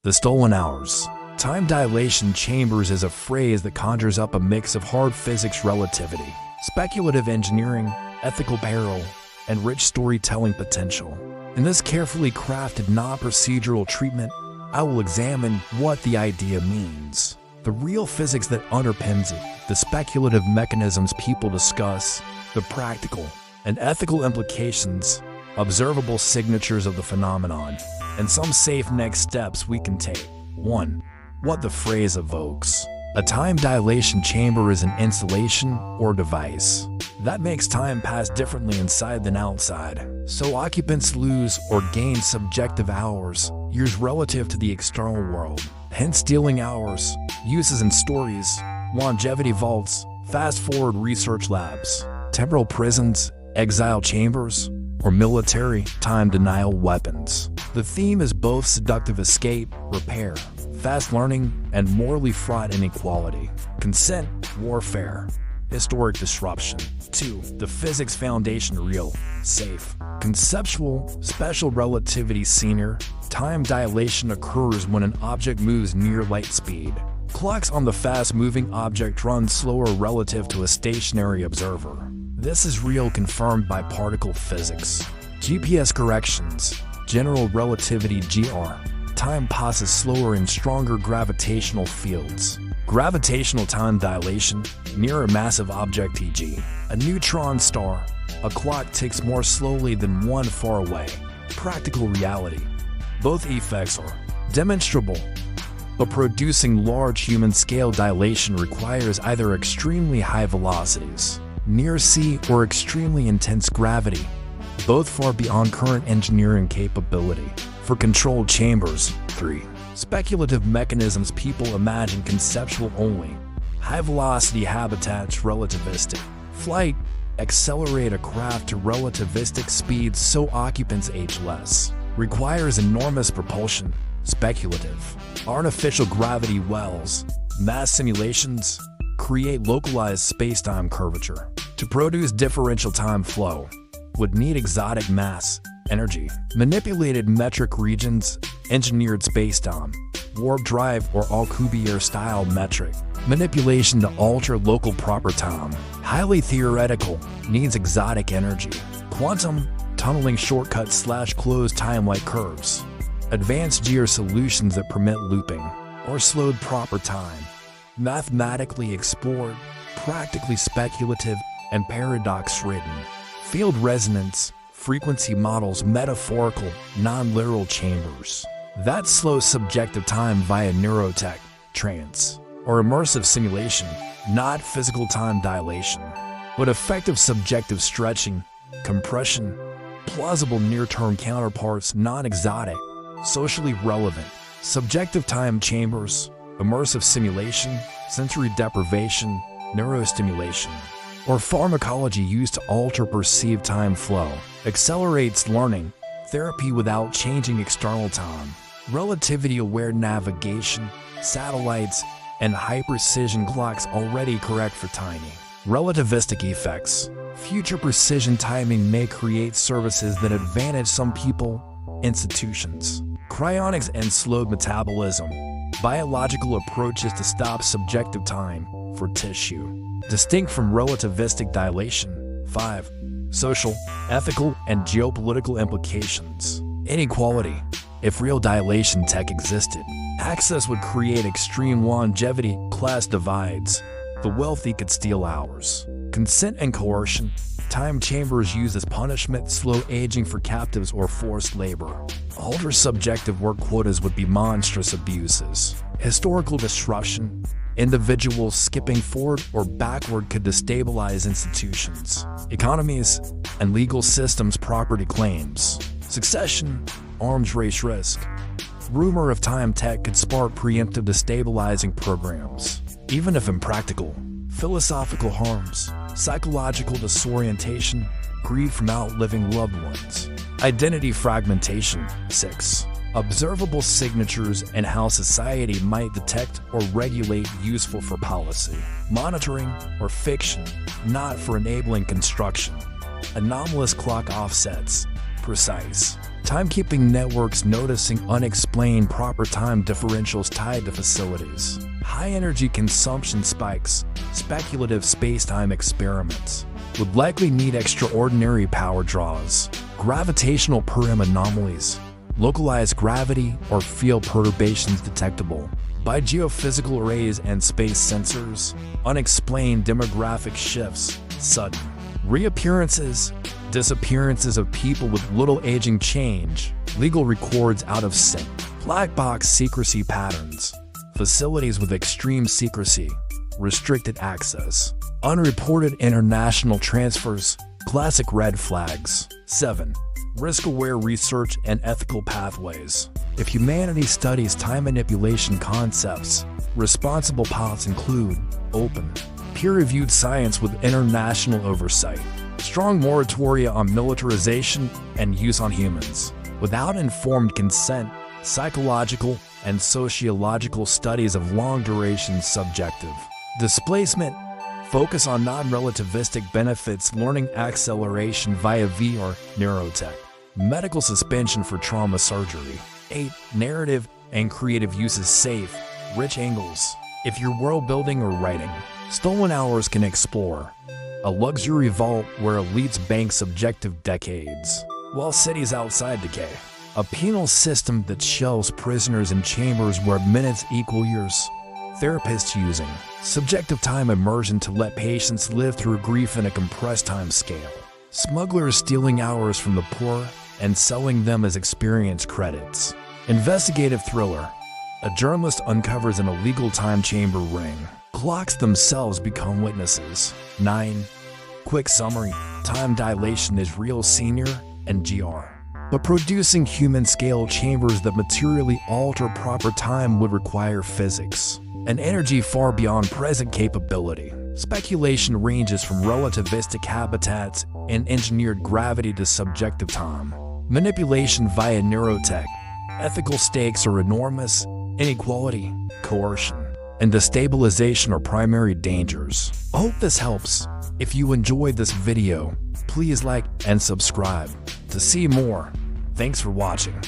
The stolen hours. Time dilation chambers is a phrase that conjures up a mix of hard physics relativity, speculative engineering, ethical peril, and rich storytelling potential. In this carefully crafted non-procedural treatment, I will examine what the idea means, the real physics that underpins it, the speculative mechanisms people discuss, the practical and ethical implications, observable signatures of the phenomenon, and some safe next steps we can take. 1. What the phrase evokes. A time dilation chamber is an installation or device that makes time pass differently inside than outside, so occupants lose or gain subjective hours, years relative to the external world. Hence stealing hours, uses in stories, longevity vaults, fast-forward research labs, temporal prisons, exile chambers, or military time denial weapons. The theme is both seductive escape, repair, fast learning, and morally fraught inequality. Consent, warfare, historic disruption. 2. The physics foundation real, safe. Conceptual, special relativity senior. Time dilation occurs when an object moves near light speed. Clocks on the fast-moving object run slower relative to a stationary observer. This is real confirmed by particle physics. GPS corrections. General relativity GR. Time passes slower in stronger gravitational fields. Gravitational time dilation, near a massive object e.g. a neutron star. A clock ticks more slowly than one far away. Practical reality. Both effects are demonstrable, but producing large human-scale dilation requires either extremely high velocities, near sea, or extremely intense gravity, both far beyond current engineering capability. For controlled chambers. 3. Speculative mechanisms people imagine conceptual only. High-velocity habitats relativistic. Flight. Accelerate a craft to relativistic speeds so occupants age less. Requires enormous propulsion. Speculative. Artificial gravity wells. Mass simulations. Create localized space-time curvature. To produce differential time flow, would need exotic mass, energy, manipulated metric regions, engineered spacetime, warp drive or Alcubierre-style metric, manipulation to alter local proper time, highly theoretical, needs exotic energy, quantum, tunneling shortcuts / closed time-like curves, advanced gear solutions that permit looping, or slowed proper time, mathematically explored, practically speculative, and paradox-ridden. Field resonance, frequency models, metaphorical, non-literal chambers that slow subjective time via neurotech, trance, or immersive simulation, not physical time dilation, but effective subjective stretching, compression, plausible near-term counterparts, non-exotic, socially relevant, subjective time chambers, immersive simulation, sensory deprivation, neurostimulation, or pharmacology used to alter perceived time flow, accelerates learning, therapy without changing external time, relativity-aware navigation, satellites, and high-precision clocks already correct for timing. Relativistic effects. Future precision timing may create services that advantage some people, institutions. Cryonics and slowed metabolism. Biological approaches to stop subjective time for tissue. Distinct from relativistic dilation. 5. Social, ethical, and geopolitical implications. Inequality. If real dilation tech existed, access would create extreme longevity, class divides. The wealthy could steal hours. Consent and coercion. Time chambers used as punishment, slow aging for captives or forced labor. Ultra subjective work quotas would be monstrous abuses. Historical disruption. Individuals skipping forward or backward could destabilize institutions, economies, and legal systems. Property claims. Succession, arms race risk. Rumor of time tech could spark preemptive destabilizing programs, even if impractical. Philosophical harms, psychological disorientation, grief from outliving loved ones. Identity fragmentation. 6. Observable signatures and how society might detect or regulate, useful for policy, monitoring, or fiction, not for enabling construction. Anomalous clock offsets, precise. Timekeeping networks noticing unexplained proper time differentials tied to facilities. High energy consumption spikes, speculative space-time experiments would likely need extraordinary power draws. Gravitational Purim anomalies, localized gravity or field perturbations detectable by geophysical arrays and space sensors. Unexplained demographic shifts, sudden reappearances, disappearances of people with little aging change, legal records out of sync, black box secrecy patterns, facilities with extreme secrecy, restricted access, unreported international transfers, classic red flags. 7. Risk-aware research and ethical pathways. If humanity studies time manipulation concepts, responsible paths include open, peer-reviewed science with international oversight, strong moratoria on militarization and use on humans, without informed consent, psychological and sociological studies of long-duration subjective displacement, focus on non-relativistic benefits, learning acceleration via VR, neurotech, medical suspension for trauma surgery. 8. Narrative and creative uses safe, rich angles. If you're world building or writing, stolen hours can explore a luxury vault where elites bank subjective decades, while cities outside decay. A penal system that shelves prisoners in chambers where minutes equal years. Therapists using subjective time immersion to let patients live through grief in a compressed time scale. Smugglers stealing hours from the poor and selling them as experience credits. Investigative thriller. A journalist uncovers an illegal time chamber ring. Clocks themselves become witnesses. 9. Quick summary. Time dilation is real, senior, and GR. But producing human-scale chambers that materially alter proper time would require physics and energy far beyond present capability. Speculation ranges from relativistic habitats and engineered gravity to subjective time manipulation via neurotech. Ethical stakes are enormous. Inequality, coercion, and destabilization are primary dangers. I hope this helps. If you enjoyed this video, please like and subscribe to see more. Thanks for watching.